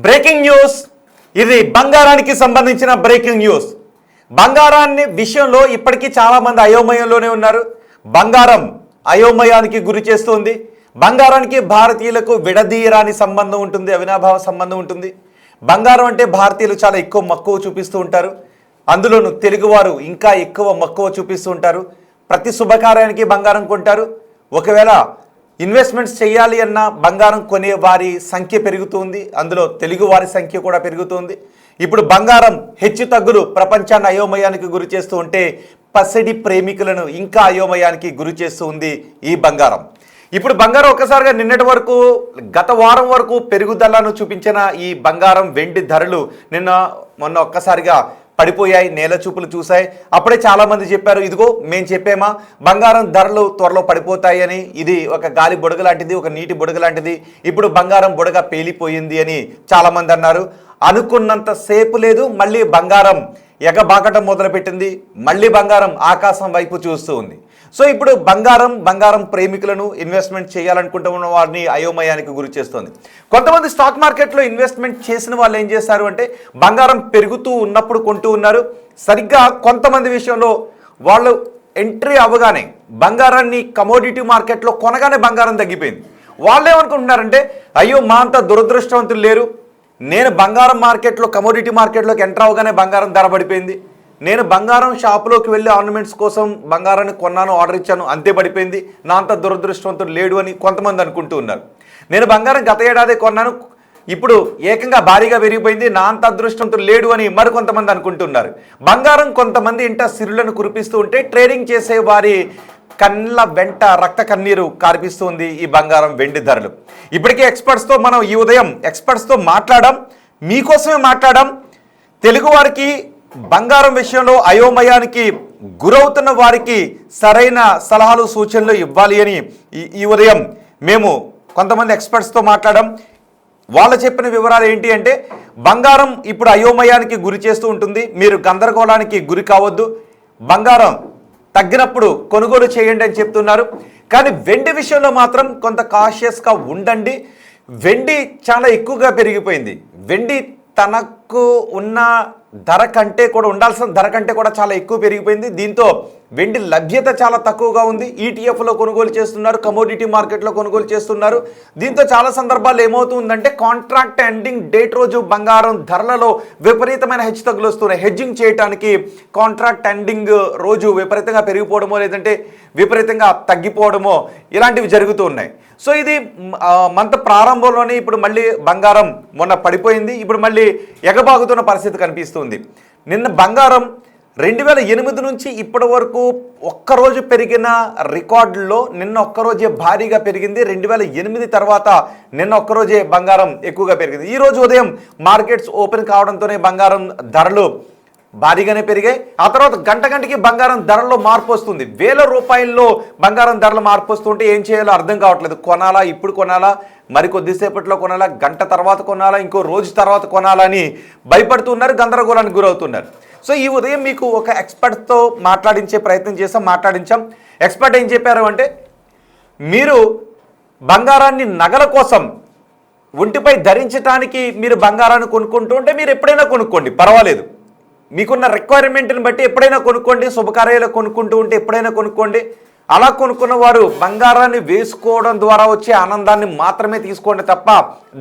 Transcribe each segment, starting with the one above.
Breaking news. ఇది బంగారానికి సంబంధించిన బ్రేకింగ్ న్యూస్. బంగారాన్ని విషయంలో ఇప్పటికీ చాలామంది అయోమయంలోనే ఉన్నారు. బంగారం అయోమయానికి గురి చేస్తుంది. బంగారానికి భారతీయులకు విడదీయరాని సంబంధం ఉంటుంది, అవినాభావ సంబంధం ఉంటుంది. బంగారం అంటే భారతీయులు చాలా ఎక్కువ మక్కువ చూపిస్తూ ఉంటారు. అందులోనూ తెలుగువారు ఇంకా ఎక్కువ మక్కువ చూపిస్తూ ఉంటారు. ప్రతి శుభకార్యానికి బంగారం కొంటారు. ఒకవేళ ఇన్వెస్ట్మెంట్స్ చేయాలి అన్న బంగారం కొనే వారి సంఖ్య పెరుగుతుంది. అందులో తెలుగు వారి సంఖ్య కూడా పెరుగుతుంది. ఇప్పుడు బంగారం హెచ్చు తగ్గులు ప్రపంచాన్ని అయోమయానికి గురి చేస్తూ ఉంటే పసిడి ప్రేమికులను ఇంకా అయోమయానికి గురి చేస్తూ ఉంది ఈ బంగారం. ఇప్పుడు బంగారం ఒక్కసారిగా నిన్నటి వరకు గత వారం వరకు పెరుగుదలను చూపించిన ఈ బంగారం వెండి ధరలు మొన్న ఒక్కసారిగా పడిపోయాయి, నేల చూపులు చూశాయి. అప్పుడే చాలామంది చెప్పారు, ఇదిగో మేము చెప్పామా బంగారం ధరలు త్వరలో పడిపోతాయి అని. ఇది ఒక గాలి బుడగ లాంటిది, ఒక నీటి బుడగ లాంటిది. ఇప్పుడు బంగారం బుడగ పేలిపోయింది అని చాలామంది అన్నారు. అనుకున్నంత సేపు లేదు, మళ్ళీ బంగారం ఎగబాకటం మొదలుపెట్టింది. మళ్ళీ బంగారం ఆకాశం వైపు చూస్తూ ఉంది. సో ఇప్పుడు బంగారం ప్రేమికులను ఇన్వెస్ట్మెంట్ చేయాలనుకుంటున్న వారిని అయోమయానికి గురి చేస్తుంది. కొంతమంది స్టాక్ మార్కెట్లో ఇన్వెస్ట్మెంట్ చేసిన వాళ్ళు ఏం చేస్తారు అంటే బంగారం పెరుగుతూ ఉన్నప్పుడు కొంటూ ఉన్నారు. సరిగ్గా కొంతమంది విషయంలో వాళ్ళు ఎంట్రీ అవ్వగానే బంగారాన్ని కమోడిటీ మార్కెట్లో కొనగానే బంగారం తగ్గిపోయింది. వాళ్ళు ఏమనుకుంటున్నారంటే, అయ్యో మా అంత దురదృష్టవంతులు లేరు, నేను బంగారం మార్కెట్లో కమోడిటీ మార్కెట్లోకి ఎంటర్ అవ్వగానే బంగారం ధర పడిపోయింది, నేను బంగారం షాపులోకి వెళ్ళి ఆర్నమెంట్స్ కోసం బంగారాన్ని కొన్నాను, ఆర్డర్ ఇచ్చాను, అంతే పడిపోయింది, నా అంత దురదృష్టవంతుడు లేడు అని కొంతమంది అనుకుంటూ ఉన్నారు. నేను బంగారం గత ఏడాది కొన్నాను, ఇప్పుడు ఏకంగా భారీగా పెరిగిపోయింది, నా అంత అదృష్టవంతుడు లేడు అని మరికొంతమంది అనుకుంటున్నారు. బంగారం కొంతమంది ఇంట సిరులను కురిపిస్తూ ఉంటే ట్రేడింగ్ చేసే వారి కళ్ళ వెంట రక్త కన్నీరు కార్పిస్తుంది ఈ బంగారం వెండి ధరలు. ఇప్పటికే ఎక్స్పర్ట్స్తో మనం ఈ ఉదయం ఎక్స్పర్ట్స్తో మాట్లాడాం, మీకోసమే మాట్లాడాం. తెలుగు వారికి బంగారం విషయంలో అయోమయానికి గురవుతున్న వారికి సరైన సలహాలు సూచనలు ఇవ్వాలి అని ఈ ఉదయం మేము కొంతమంది ఎక్స్పర్ట్స్తో మాట్లాడాం. వాళ్ళు చెప్పిన వివరాలు ఏంటి అంటే, బంగారం ఇప్పుడు అయోమయానికి గురి చేస్తూ ఉంటుంది, మీరు గందరగోళానికి గురి కావద్దు, బంగారం తగ్గినప్పుడు కొనుగోలు చేయండి అని చెప్తున్నారు. కానీ వెండి విషయంలో మాత్రం కొంత కాషియస్గా ఉండండి. వెండి చాలా ఎక్కువగా పెరిగిపోయింది. వెండి తనకు ఉన్న ధర కంటే కూడా ఉండాల్సిన ధర కంటే కూడా చాలా ఎక్కువ పెరిగిపోయింది. దీంతో వెండి లభ్యత చాలా తక్కువగా ఉంది. ఈటీఎఫ్లో కొనుగోలు చేస్తున్నారు, కమోడిటీ మార్కెట్లో కొనుగోలు చేస్తున్నారు. దీంతో చాలా సందర్భాలు ఏమవుతుందంటే, కాంట్రాక్ట్ ఎండింగ్ డేట్ రోజు బంగారం ధరలలో విపరీతమైన హెచ్చుతగ్గులు వస్తున్నాయి. హెడ్జింగ్ చేయడానికి కాంట్రాక్ట్ ఎండింగ్ రోజు విపరీతంగా పెరిగిపోవడమో లేదంటే విపరీతంగా తగ్గిపోవడమో ఇలాంటివి జరుగుతూ ఉన్నాయి. సో ఇది మంత్ ప్రారంభంలోనే ఇప్పుడు మళ్ళీ బంగారం మొన్న పడిపోయింది, ఇప్పుడు మళ్ళీ ఎగబాగుతున్న పరిస్థితి కనిపిస్తుంది. నిన్న బంగారం 2008 నుంచి ఇప్పటి వరకు ఒక్కరోజు పెరిగిన రికార్డుల్లో నిన్న ఒక్కరోజే భారీగా పెరిగింది. 2008 తర్వాత నిన్న ఒక్కరోజే బంగారం ఎక్కువగా పెరిగింది. ఈరోజు ఉదయం మార్కెట్స్ ఓపెన్ కావడంతోనే బంగారం ధరలు భారీగానే పెరిగాయి. ఆ తర్వాత గంటకి బంగారం ధరల్లో మార్పు వస్తుంది. వేల రూపాయల్లో బంగారం ధరలు మార్పు వస్తుంటే ఏం చేయాలో అర్థం కావట్లేదు. కొనాలా, ఇప్పుడు కొనాలా, మరి కొద్దిసేపట్లో కొనాలా, గంట తర్వాత కొనాలా, ఇంకో రోజు తర్వాత కొనాలా అని భయపడుతున్నారు, గందరగోళానికి గురవుతున్నారు. సో ఈ ఉదయం మీకు ఒక ఎక్స్పర్ట్తో మాట్లాడించే ప్రయత్నం మాట్లాడించాం. ఎక్స్పర్ట్ ఏం చెప్పారు అంటే, మీరు బంగారాన్ని నగల కోసం ఒంటిపై ధరించడానికి మీరు బంగారాన్ని కొనుక్కుంటూ ఉంటే మీరు ఎప్పుడైనా కొనుక్కోండి, పర్వాలేదు. మీకున్న రిక్వైర్మెంట్ని బట్టి ఎప్పుడైనా కొనుక్కోండి. శుభకార్యాలు కొనుక్కుంటూ ఉంటే ఎప్పుడైనా కొనుక్కోండి. అలా కొనుక్కున్న వారు బంగారాన్ని వేసుకోవడం ద్వారా వచ్చే ఆనందాన్ని మాత్రమే తీసుకోండి తప్ప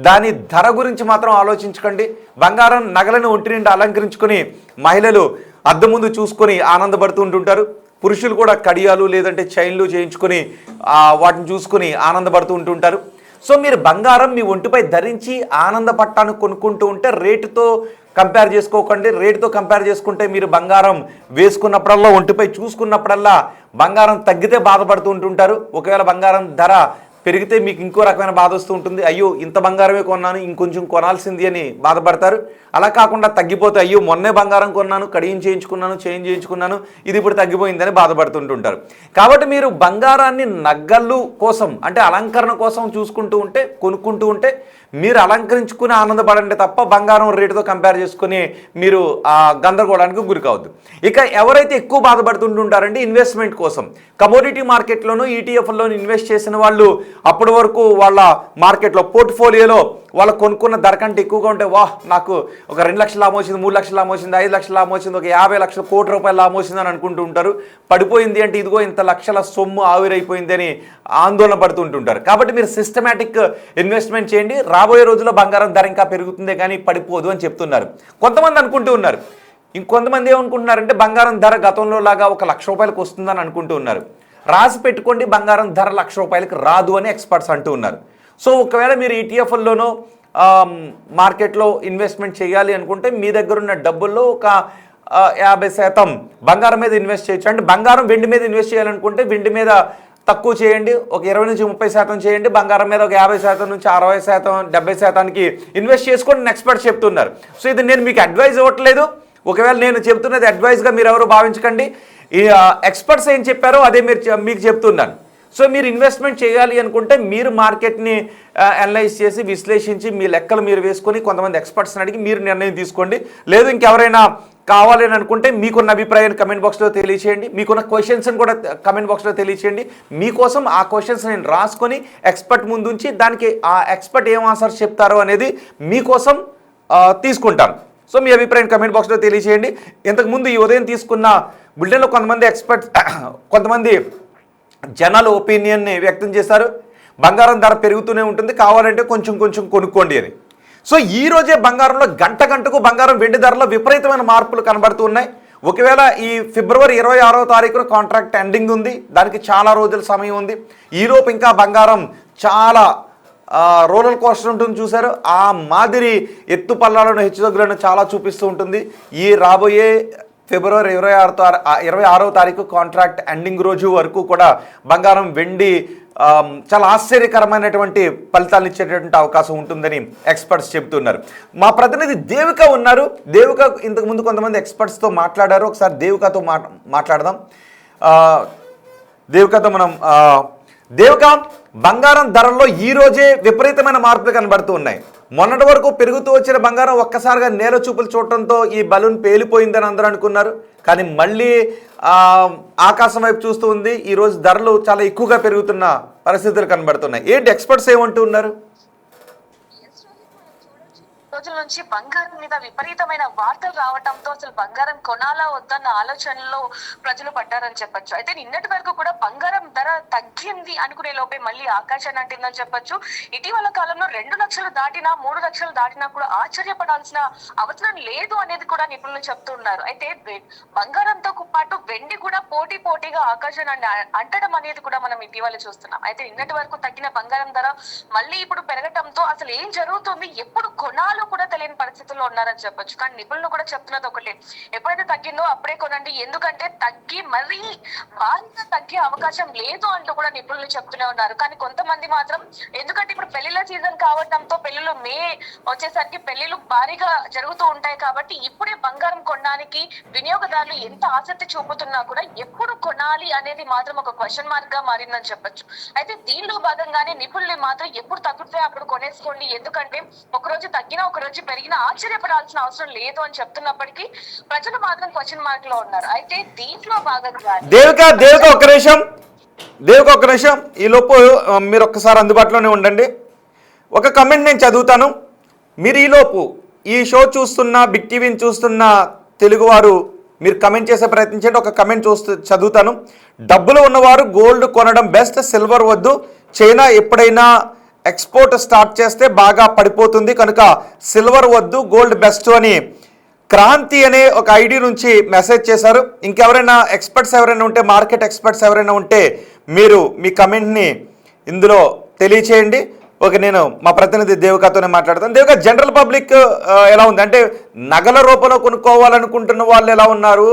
దాని ధర గురించి మాత్రం ఆలోచించకండి. బంగారం నగలను ఒంటి నిండా అలంకరించుకొని మహిళలు అద్దం ముందు చూసుకొని ఆనందపడుతూ ఉంటుంటారు. పురుషులు కూడా కడియాలు లేదంటే చైన్లు చేయించుకొని వాటిని చూసుకొని ఆనందపడుతూ ఉంటుంటారు. సో మీరు బంగారం మీ ఒంటిపై ధరించి ఆనందపట్టాన్ని కొనుక్కుంటూ ఉంటే రేటుతో కంపేర్ చేసుకోకండి. రేటుతో కంపేర్ చేసుకుంటే మీరు బంగారం వేసుకున్నప్పుడల్లా, ఒంటిపై చూసుకున్నప్పుడల్లా బంగారం తగ్గితే బాధపడుతూ ఉంటుంటారు. ఒకవేళ బంగారం ధర పెరిగితే మీకు ఇంకో రకమైన బాధ వస్తూ ఉంటుంది. అయ్యో ఇంత బంగారమే కొన్నాను, ఇంకొంచెం కొనాల్సింది అని బాధపడతారు. అలా కాకుండా తగ్గిపోతే, అయ్యో మొన్నే బంగారం కొన్నాను, కడియం చేయించుకున్నాను, చేంజ్ చేయించుకున్నాను, ఇది ఇప్పుడు తగ్గిపోయిందని బాధపడుతుంటుంటారు. కాబట్టి మీరు బంగారాన్ని నగలు కోసం అంటే అలంకరణ కోసం చూసుకుంటూ ఉంటే, కొనుక్కుంటూ ఉంటే మీరు అలంకరించుకుని ఆనందపడండి తప్ప బంగారం రేటుతో కంపేర్ చేసుకుని మీరు గందరగోళానికి గురి కావద్దు. ఇక ఎవరైతే ఎక్కువ బాధపడుతుంటుంటారంటే ఇన్వెస్ట్మెంట్ కోసం కమోడిటీ మార్కెట్లోనూ ఈటీఎఫ్లోనూ ఇన్వెస్ట్ చేసిన వాళ్ళు అప్పటి వరకు వాళ్ళ మార్కెట్లో పోర్ట్ఫోలియోలో వాళ్ళు కొనుక్కున్న ధర కంటే ఎక్కువగా ఉంటే వాహ్ నాకు ఒక 2 లక్షలు లాభం వచ్చింది, 3 లక్షలు లాభం వచ్చింది, 5 లక్షలు లాభం వచ్చింది, ఒక 50 లక్షల కోటి రూపాయలు లాభం వచ్చింది అని అనుకుంటూ ఉంటారు. పడిపోయింది అంటే ఇదిగో ఇంత లక్షల సొమ్ము ఆవిరైపోయింది అని ఆందోళన పడుతుంటుంటారు. కాబట్టి మీరు సిస్టమేటిక్ ఇన్వెస్ట్మెంట్ చేయండి. రాబోయే రోజుల్లో బంగారం ధర ఇంకా పెరుగుతుందే కానీ పడిపోదు అని చెప్తున్నారు. కొంతమంది అనుకుంటూ ఉన్నారు. ఇంకొంతమంది ఏమనుకుంటున్నారంటే బంగారం ధర గతంలో లాగా ఒక 1,00,000 రూపాయలకు వస్తుందని అనుకుంటూ ఉన్నారు. రాసి పెట్టుకోండి, బంగారం ధర 1,00,000 రూపాయలకు రాదు అని ఎక్స్పర్ట్స్ అంటూ ఉన్నారు. సో ఒకవేళ మీరు ఈటీఎఫ్ల్లోనో మార్కెట్లో ఇన్వెస్ట్మెంట్ చేయాలి అనుకుంటే మీ దగ్గర ఉన్న డబ్బుల్లో ఒక 50% బంగారం మీద ఇన్వెస్ట్ చేయొచ్చు. అంటే బంగారం వెండి మీద ఇన్వెస్ట్ చేయాలనుకుంటే వెండి మీద తక్కువ చేయండి, ఒక 20 నుంచి 30% చేయండి. బంగారం మీద ఒక 50% నుంచి 60%, 70%కి ఇన్వెస్ట్ చేసుకోండి ఎక్స్పర్ట్స్ చెప్తున్నారు. సో ఇది నేను మీకు అడ్వైజ్ ఇవ్వట్లేదు. ఒకవేళ నేను చెప్తున్నది అడ్వైజ్గా మీరు ఎవరు భావించకండి. ఈ ఎక్స్పర్ట్స్ ఏం చెప్పారో అదే మీకు చెప్తున్నాను. సో మీరు ఇన్వెస్ట్మెంట్ చేయాలి అనుకుంటే మీరు మార్కెట్ని అనలైజ్ చేసి విశ్లేషించి మీ లెక్కలు మీరు వేసుకొని కొంతమంది ఎక్స్పర్ట్స్ని అడిగి మీరు నిర్ణయం తీసుకోండి. లేదు ఇంకెవరైనా కావాలి అని అనుకుంటే మీకున్న అభిప్రాయాన్ని కమెంట్ బాక్స్లో తెలియచేయండి. మీకున్న క్వశ్చన్స్ని కూడా కమెంట్ బాక్స్లో తెలియచేయండి. మీకోసం ఆ క్వశ్చన్స్ నేను రాసుకొని ఎక్స్పర్ట్ ముందు ఉంచి దానికి ఆ ఎక్స్పర్ట్ ఏం ఆన్సర్స్ చెప్తారో అనేది మీకోసం తీసుకుంటాను. సో మీ అభిప్రాయం కమెంట్ బాక్స్లో తెలియచేయండి. ఇంతకుముందు ఈ ఉదయం తీసుకున్న బులెటిన్లో కొంతమంది జనాలు ఒపీనియన్ని వ్యక్తం చేశారు. బంగారం ధర పెరుగుతూనే ఉంటుంది, కావాలంటే కొంచెం కొనుక్కోండి అని. సో ఈ రోజే బంగారంలో గంటకు బంగారం వెండి ధరలో విపరీతమైన మార్పులు కనబడుతున్నాయి. ఒకవేళ ఈ ఫిబ్రవరి 26వ తారీఖున కాంట్రాక్ట్ ఎండింగ్ ఉంది, దానికి చాలా రోజుల సమయం ఉంది. ఈలోపు ఇంకా బంగారం చాలా రోలర్ కోస్టర్ ఉంటుంది చూసారు, ఆ మాదిరి ఎత్తు పల్లాలను హెచ్చుతగ్గులను చాలా చూపిస్తూ ఉంటుంది. ఈ రాబోయే ఫిబ్రవరి 26వ తారీఖు కాంట్రాక్ట్ ఎండింగ్ రోజు వరకు కూడా బంగారం వెండి చాలా ఆశ్చర్యకరమైనటువంటి ఫలితాలను ఇచ్చేటటువంటి అవకాశం ఉంటుందని ఎక్స్పర్ట్స్ చెబుతున్నారు. మా ప్రతినిధి దేవిక ఉన్నారు. దేవిక ఇంతకుముందు కొంతమంది ఎక్స్పర్ట్స్తో మాట్లాడారు. ఒకసారి దేవికతో మాట్లాడదాం. దేవిక, బంగారం ధరల్లో ఈ రోజే విపరీతమైన మార్పులు కనబడుతూ ఉన్నాయి. మొన్నటి వరకు పెరుగుతూ వచ్చిన బంగారం ఒక్కసారిగా నేల చూపులు చూడటంతో ఈ బలూన్ పేలిపోయిందని అందరూ అనుకున్నారు. కానీ మళ్ళీ ఆకాశం వైపు చూస్తూ ఉంది. ఈరోజు ధరలు చాలా ఎక్కువగా పెరుగుతున్న పరిస్థితులు కనబడుతున్నాయి. ఏంటి ఎక్స్పర్ట్స్ ఏమంటూ ఉన్నారు? రోజుల నుంచి బంగారం మీద విపరీతమైన వార్తలు రావడంతో అసలు బంగారం కొనాలా వద్దన్న ఆలోచనలో ప్రజలు పడ్డారని చెప్పొచ్చు. అయితే నిన్నటి వరకు కూడా బంగారం ధర తగ్గింది అనుకునే లోపే మళ్ళీ ఆకాశాన్ని అంటిందని చెప్పొచ్చు. ఇటీవల కాలంలో 2 లక్షలు దాటినా 3 లక్షలు దాటినా కూడా ఆశ్చర్యపడాల్సిన అవసరం లేదు అనేది కూడా నిపుణులు చెప్తున్నారు. అయితే బంగారంతో పాటు వెండి కూడా పోటీగా ఆకాశాన్ని అంటడం అనేది కూడా మనం ఇటీవల చూస్తున్నాం. అయితే నిన్నటి వరకు తగ్గిన బంగారం ధర మళ్ళీ ఇప్పుడు పెరగటంతో అసలు ఏం జరుగుతుంది, ఎప్పుడు కొనాలో కూడా తెలియని పరిస్థితుల్లో ఉన్నారని చెప్పొచ్చు. కానీ నిపుణులు కూడా చెప్తున్నది ఒకటే, ఎప్పుడైతే తగ్గిందో అప్పుడే కొనండి, ఎందుకంటే తగ్గి మరీ భారీగా తగ్గే అవకాశం లేదు అంటూ కూడా నిపుణులు చెప్తూనే ఉన్నారు. కానీ కొంతమంది మాత్రం ఎందుకంటే ఇప్పుడు పెళ్లిళ్ళ సీజన్ కావడంతో పెళ్లిళ్ళు మే వచ్చేసరికి పెళ్లిళ్ళు భారీగా జరుగుతూ ఉంటాయి కాబట్టి ఇప్పుడే బంగారం కొనడానికి వినియోగదారులు ఎంత ఆసక్తి చూపుతున్నా కూడా ఎప్పుడు కొనాలి అనేది మాత్రం ఒక క్వశ్చన్ మార్క్ గా మారిందని చెప్పొచ్చు. అయితే దీనిలో భాగంగానే నిపుణులు మాత్రం ఎప్పుడు తగ్గితే అప్పుడు కొనేసుకోండి, ఎందుకంటే ఒకరోజు తగ్గినా ఒక రోజు పెరిగినా ఆశ్చర్యపడాల్సిన అవసరం లేదు అని చెప్తున్నప్పటికీ ప్రజలు మాత్రం క్వశ్చన్ మార్క్ లో ఉన్నారు. అయితే దీంట్లో భాగంగా దేవిక ఒక్క నిమిషం ఈ లోపు మీరు ఒక్కసారి అందుబాటులోనే ఉండండి. ఒక కమెంట్ నేను చదువుతాను. మీరు ఈలోపు ఈ షో చూస్తున్న బిగ్ టీవీని చూస్తున్న తెలుగువారు మీరు కమెంట్ చేసే ప్రయత్నించండి. ఒక కమెంట్ చదువుతాను. డబ్బులు ఉన్నవారు గోల్డ్ కొనడం బెస్ట్, సిల్వర్ వద్దు. చైనా ఎప్పుడైనా ఎక్స్పోర్ట్ స్టార్ట్ చేస్తే బాగా పడిపోతుంది కనుక సిల్వర్ వద్దు, గోల్డ్ బెస్ట్ అని క్రాంతి అనే ఒక ఐడి నుంచి మెసేజ్ చేశారు. ఇంకెవరైనా ఎక్స్పర్ట్స్ ఎవరైనా ఉంటే, మార్కెట్ ఎక్స్పర్ట్స్ ఎవరైనా ఉంటే మీరు మీ కమెంట్ని ఇందులో తెలియచేయండి. నేను మా ప్రతినిధి దేవికతోనే మాట్లాడతాను. దేవిక, జనరల్ పబ్లిక్ ఎలా ఉంది? అంటే నగల రూపంలో కొనుక్కోవాలనుకుంటున్న వాళ్ళు ఎలా ఉన్నారు?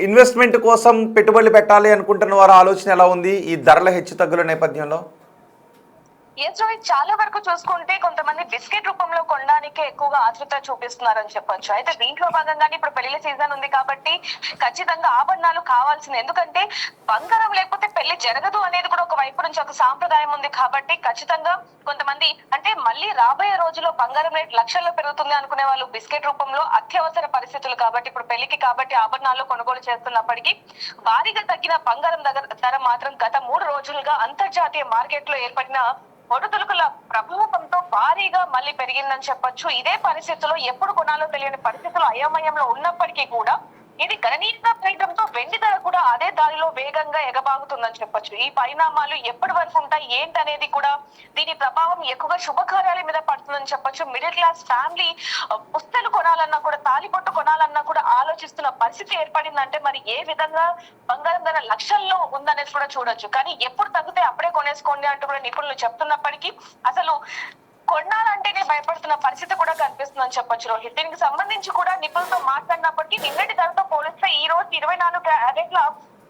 ఇన్వెస్ట్మెంట్ కోసం పెట్టుబడులు పెట్టాలి అనుకుంటున్న వారి ఆలోచన ఎలా ఉంది ఈ ధరల హెచ్చు తగ్గుల నేపథ్యంలో? చాలా వరకు చూసుకుంటే కొంతమంది బిస్కెట్ రూపంలో కొనడానికే ఎక్కువగా ఆతృత చూపిస్తున్నారని చెప్పొచ్చు. అయితే దీంట్లో భాగంగానే ఇప్పుడు పెళ్లి సీజన్ ఉంది కాబట్టి ఖచ్చితంగా ఆభరణాలు కావాల్సింది, ఎందుకంటే బంగారం లేకపోతే పెళ్లి జరగదు అనేది కూడా ఒక వైపు నుంచి ఒక సాంప్రదాయం ఉంది కాబట్టి ఖచ్చితంగా కొంతమంది అంటే మళ్ళీ రాబోయే రోజుల్లో బంగారం రేట్ లక్షల్లో పెరుగుతుంది అనుకునే వాళ్ళు బిస్కెట్ రూపంలో అత్యవసర పరిస్థితులు కాబట్టి ఇప్పుడు పెళ్లికి కాబట్టి ఆభరణాలు కొనుగోలు చేస్తున్నప్పటికీ భారీగా తగ్గిన బంగారం ధర మాత్రం గత 3 రోజులుగా అంతర్జాతీయ మార్కెట్ లో ఏర్పడిన ఒడుదులుకుల ప్రభావంతో భారీగా మళ్ళీ పెరిగిందని చెప్పొచ్చు. ఇదే పరిస్థితుల్లో ఎప్పుడు కొనాలో తెలియని పరిస్థితులు అయోమయంలో ఉన్నప్పటికీ కూడా ఇది గణనీయంగా పెరగడంతో వెండి ధర కూడా అదే దారిలో వేగంగా ఎగబాగుతుందని చెప్పొచ్చు. ఈ పరిణామాలు ఎప్పటి వరకు ఉంటాయి ఏంటనేది కూడా దీని ప్రభావం ఎక్కువగా శుభకార్యాల మీద పడుతుందని చెప్పొచ్చు. మిడిల్ క్లాస్ ఫ్యామిలీ పుస్తలు కొనాలన్నా కూడా తాలిబొట్టు కొనాలన్నా కూడా ఆలోచిస్తున్న పరిస్థితి ఏర్పడిందంటే మరి ఏ విధంగా బంగారం ధర లక్షల్లో ఉందనేది కూడా చూడొచ్చు. కానీ ఎప్పుడు తగ్గితే అప్పుడే కొనేసుకోండి అంటూ కూడా నిపుణులు చెప్తున్నప్పటికీ అసలు కొనాలంటేనే భయపడుతున్న పరిస్థితి కూడా కనిపిస్తుందని చెప్పొచ్చు రోహిత్. దీనికి సంబంధించి కూడా నిపుణులతో మాట్లాడినప్పటికీ నిన్నటి ధరతో పోలిస్తే ఈ రోజు 24 క్యారెట్ల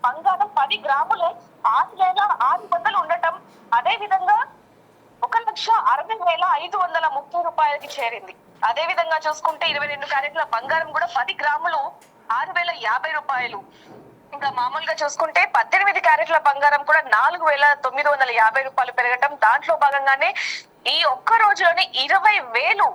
బంగారం 10 గ్రాములు 6,600 ఉండటం, అదే విధంగా 1,60,530 రూపాయలకి చేరింది. అదే విధంగా చూసుకుంటే 22 క్యారెట్ల బంగారం కూడా 10 గ్రాములు 6,050 రూపాయలు. ఇంకా మామూలుగా చూసుకుంటే 18 క్యారెట్ల బంగారం కూడా 4,950 రూపాయలు పెరగటం. దాంట్లో భాగంగానే ఈ ఒక్క రోజులోనే 20,000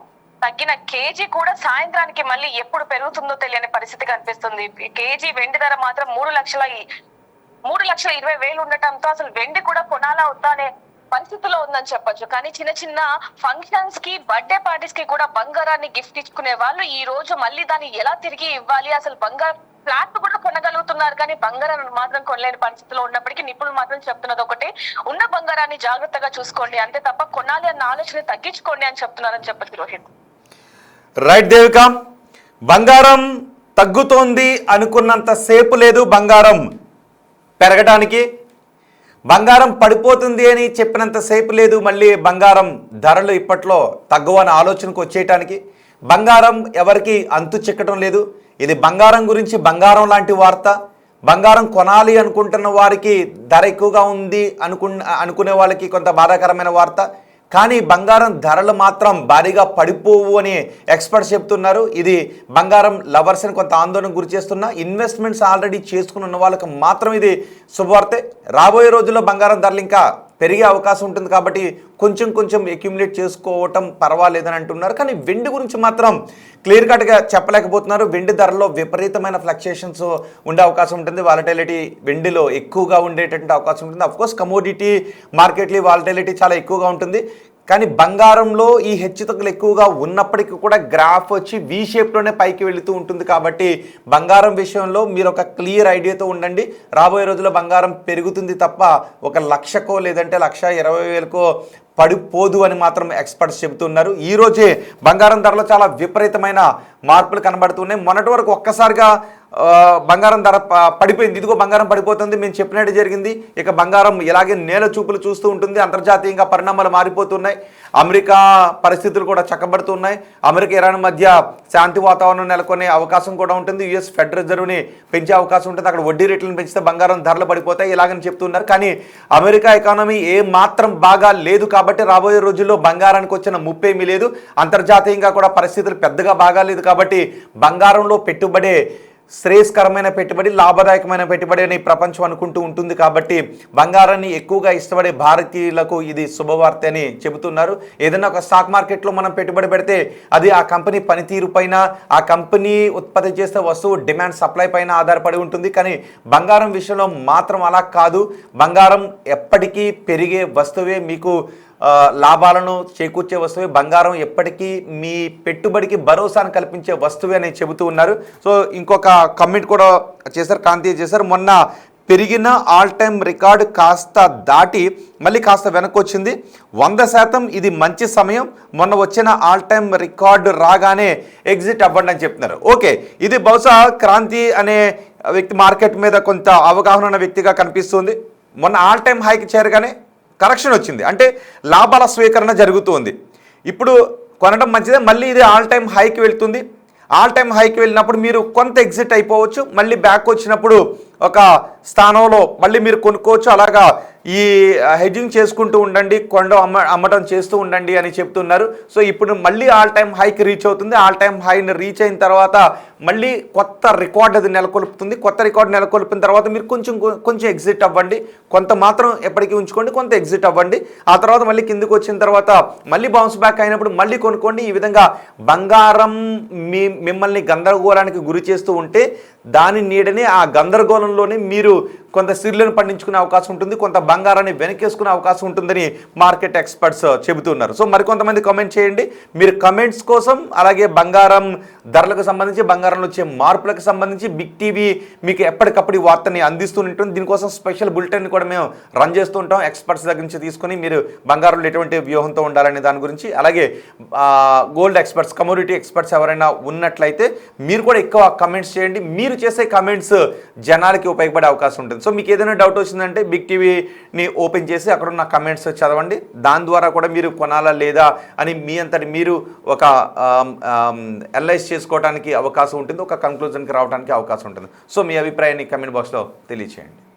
తగ్గిన కేజీ కూడా సాయంత్రానికి మళ్ళీ ఎప్పుడు పెరుగుతుందో తెలియని పరిస్థితి కనిపిస్తుంది. కేజీ వెండి ధర మాత్రం 3,20,000 ఉండటంతో అసలు వెండి కూడా కొనాలా వద్దా అనే పరిస్థితిలో ఉందని చెప్పొచ్చు. కానీ చిన్న చిన్న ఫంక్షన్స్ కి, బర్త్డే పార్టీస్ కి కూడా బంగారాన్ని గిఫ్ట్ ఇచ్చుకునే వాళ్ళు ఈ రోజు మళ్ళీ దాన్ని ఎలా తిరిగి ఇవ్వాలి, అసలు బంగారం ఫ్లాట్ కూడా కొనగలుగుతున్నారు కానీ బంగారాన్ని మాత్రం కొనలేని పరిస్థితిలో ఉన్నప్పటికీ నిపుణులు మాత్రం చెప్తున్నది ఒకటే, ఉన్న బంగారాన్ని జాగ్రత్తగా చూసుకోండి అంతే తప్ప కొనాలి అన్న ఆలోచన తగ్గించుకోండి అని చెప్తున్నారని చెప్పచ్చు రోహిత్. రైట్ దేవిక, బంగారం తగ్గుతోంది అనుకున్నంత సేపు లేదు బంగారం పెరగడానికి, బంగారం పడిపోతుంది అని చెప్పినంత సేపు లేదు మళ్ళీ బంగారం ధరలు ఇప్పట్లో తగ్గవని ఆలోచనకు వచ్చేయటానికి. బంగారం ఎవరికి అంతు చిక్కటం లేదు. ఇది బంగారం గురించి బంగారం లాంటి వార్త. బంగారం కొనాలి అనుకుంటున్న వారికి ధర ఎక్కువగా ఉంది అనుకునే వాళ్ళకి కొంత బాధాకరమైన వార్త. కానీ బంగారం ధరలు మాత్రం భారీగా పడిపోవు అని ఎక్స్పర్ట్స్ చెప్తున్నారు. ఇది బంగారం లవర్స్ని కొంత ఆందోళనకు గురి చేస్తున్నా, ఇన్వెస్ట్మెంట్స్ ఆల్రెడీ చేసుకుని ఉన్న వాళ్ళకి మాత్రం ఇది శుభవార్తే. రాబోయే రోజుల్లో బంగారం ధరలు ఇంకా పెరిగే అవకాశం ఉంటుంది కాబట్టి కొంచెం అక్యుములేట్ చేసుకోవటం పర్వాలేదని అంటున్నారు. కానీ వెండి గురించి మాత్రం క్లియర్ కట్గా చెప్పలేకపోతున్నారు. వెండి ధరలో విపరీతమైన ఫ్లక్చుయేషన్స్ ఉండే అవకాశం ఉంటుంది. వాలటిలిటీ వెండిలో ఎక్కువగా ఉండేటటువంటి అవకాశం ఉంటుంది. అఫ్కోర్స్ కమోడిటీ మార్కెట్లో వాలటిలిటీ చాలా ఎక్కువగా ఉంటుంది. కానీ బంగారంలో ఈ హెచ్చుతగ్గులు ఎక్కువగా ఉన్నప్పటికీ కూడా గ్రాఫ్ వచ్చి వి షేప్లోనే పైకి వెళుతూ ఉంటుంది. కాబట్టి బంగారం విషయంలో మీరు ఒక క్లియర్ ఐడియాతో ఉండండి. రాబోయే రోజుల్లో బంగారం పెరుగుతుంది తప్ప 1,00,000కో లేదంటే 1,20,000కో పడిపోదు అని మాత్రం ఎక్స్పర్ట్స్ చెబుతున్నారు. ఈరోజే బంగారం ధరలో చాలా విపరీతమైన మార్పులు కనబడుతున్నాయి. మొన్నటి వరకు ఒక్కసారిగా బంగారం ధర పడిపోయింది. ఇదిగో బంగారం పడిపోతుంది, మేము చెప్పినట్టు జరిగింది. ఇక బంగారం ఇలాగే నేల చూపులు చూస్తూ ఉంటుంది. అంతర్జాతీయంగా పరిణామాలు మారిపోతున్నాయి. అమెరికా పరిస్థితులు కూడా చక్కబడుతున్నాయి. అమెరికా ఇరాన్ మధ్య శాంతి వాతావరణం నెలకొనే అవకాశం కూడా ఉంటుంది. యుఎస్ ఫెడరల్ రిజర్వ్ని పెంచే అవకాశం ఉంటుంది. అక్కడ వడ్డీ రేట్లను పెంచితే బంగారం ధరలు పడిపోతాయి ఇలాగని చెప్తున్నారు. కానీ అమెరికా ఎకానమీ ఏ మాత్రం బాగా లేదు కాబట్టి రాబోయే రోజుల్లో బంగారానికి వచ్చిన ముప్పేమీ లేదు. అంతర్జాతీయంగా కూడా పరిస్థితులు పెద్దగా బాగాలేదు కాబట్టి బంగారంలో పెట్టుబడే శ్రేయస్కరమైన పెట్టుబడి, లాభదాయకమైన పెట్టుబడి అని ప్రపంచం అనుకుంటూ ఉంటుంది. కాబట్టి బంగారాన్ని ఎక్కువగా ఇష్టపడే భారతీయులకు ఇది శుభవార్త అని చెబుతున్నారు. ఏదైనా ఒక స్టాక్ మార్కెట్లో మనం పెట్టుబడి పెడితే అది ఆ కంపెనీ పనితీరు పైన, ఆ కంపెనీ ఉత్పత్తి చేసే వస్తువు డిమాండ్ సప్లై పైన ఆధారపడి ఉంటుంది. కానీ బంగారం విషయంలో మాత్రం అలా కాదు. బంగారం ఎప్పటికీ పెరిగే వస్తువే, మీకు లాభాలను చేకూర్చే వస్తువే. బంగారం ఎప్పటికీ మీ పెట్టుబడికి భరోసాను కల్పించే వస్తువే అని చెబుతూ ఉన్నారు. సో ఇంకొక కమెంట్ కూడా చేశారు, కాంతి చేశారు. మొన్న పెరిగిన ఆల్ టైమ్ రికార్డు కాస్త దాటి మళ్ళీ కాస్త వెనక్కి వచ్చింది. 100% ఇది మంచి సమయం. మొన్న వచ్చిన ఆల్ టైమ్ రికార్డు రాగానే ఎగ్జిట్ అవ్వండి అని చెప్తున్నారు. ఓకే, ఇది బహుశా క్రాంతి అనే వ్యక్తి మార్కెట్ మీద కొంత అవగాహన ఉన్న వ్యక్తిగా కనిపిస్తుంది. మొన్న ఆల్ టైమ్ హైకి చేరగానే కరెక్షన్ వచ్చింది, అంటే లాభాల స్వీకరణ జరుగుతుంది. ఇప్పుడు కొనడం మంచిదే. మళ్ళీ ఇది ఆల్ టైమ్ హైకి వెళ్తుంది. ఆల్ టైమ్ హైకి వెళ్ళినప్పుడు మీరు కొంత ఎగ్జిట్ అయిపోవచ్చు. మళ్ళీ బ్యాక్ వచ్చినప్పుడు ఒక స్థానంలో మళ్ళీ మీరు కొనుక్కోవచ్చు. అలాగా ఈ హెడ్జింగ్ చేసుకుంటూ ఉండండి, అమ్మటం చేస్తూ ఉండండి అని చెప్తున్నారు. సో ఇప్పుడు మళ్ళీ ఆల్ టైమ్ హైకి రీచ్ అవుతుంది. ఆల్ టైమ్ హైని రీచ్ అయిన తర్వాత మళ్ళీ కొత్త రికార్డ్ అది నెలకొల్పుతుంది. కొత్త రికార్డు నెలకొల్పిన తర్వాత మీరు కొంచెం ఎగ్జిట్ అవ్వండి. కొంత మాత్రం ఎప్పటికీ ఉంచుకోండి, కొంత ఎగ్జిట్ అవ్వండి. ఆ తర్వాత మళ్ళీ కిందకి వచ్చిన తర్వాత మళ్ళీ బౌన్స్ బ్యాక్ అయినప్పుడు మళ్ళీ కొనుక్కోండి. ఈ విధంగా బంగారం మిమ్మల్ని గందరగోళానికి గురి చేస్తూ ఉంటే దాని నీడని, ఆ గందరగోళంలోనే మీరు కొంత సిర్లను పండించుకునే అవకాశం ఉంటుంది, కొంత బంగారాన్ని వెనకేసుకునే అవకాశం ఉంటుందని మార్కెట్ ఎక్స్పర్ట్స్ చెబుతున్నారు. సో మరికొంతమంది కామెంట్ చేయండి. మీరు కమెంట్స్ కోసం, అలాగే బంగారం ధరలకు సంబంధించి, బంగారంలో వచ్చే మార్పులకు సంబంధించి బిగ్ టీవీ మీకు ఎప్పటికప్పుడు ఈ వార్తని అందిస్తూ ఉంటుంది. దీనికోసం స్పెషల్ బులెటిన్ కూడా మేము రన్ చేస్తూ ఉంటాం, ఎక్స్పర్ట్స్ దగ్గర నుంచి తీసుకొని మీరు బంగారంలో ఎటువంటి వ్యూహంతో ఉండాలనే దాని గురించి. అలాగే గోల్డ్ ఎక్స్పర్ట్స్, కమోడిటీ ఎక్స్పర్ట్స్ ఎవరైనా ఉన్నట్లయితే మీరు కూడా ఎక్కువ కమెంట్స్ చేయండి. మీరు చేసే కమెంట్స్ జనాలకి ఉపయోగపడే అవకాశం ఉంటుంది. సో మీకు ఏదైనా డౌట్ వచ్చిందంటే బిగ్ టీవీని ఓపెన్ చేసి అక్కడ ఉన్న కమెంట్స్ చదవండి. దాని ద్వారా కూడా మీరు కొనాలా లేదా అని మీ అంతటి మీరు ఒక అనలైజ్ చేసుకోవడానికి అవకాశం ఉంటుంది, ఒక కంక్లూజన్కి రావడానికి అవకాశం ఉంటుంది. సో మీ అభిప్రాయాన్ని కమెంట్ బాక్స్లో తెలియచేయండి.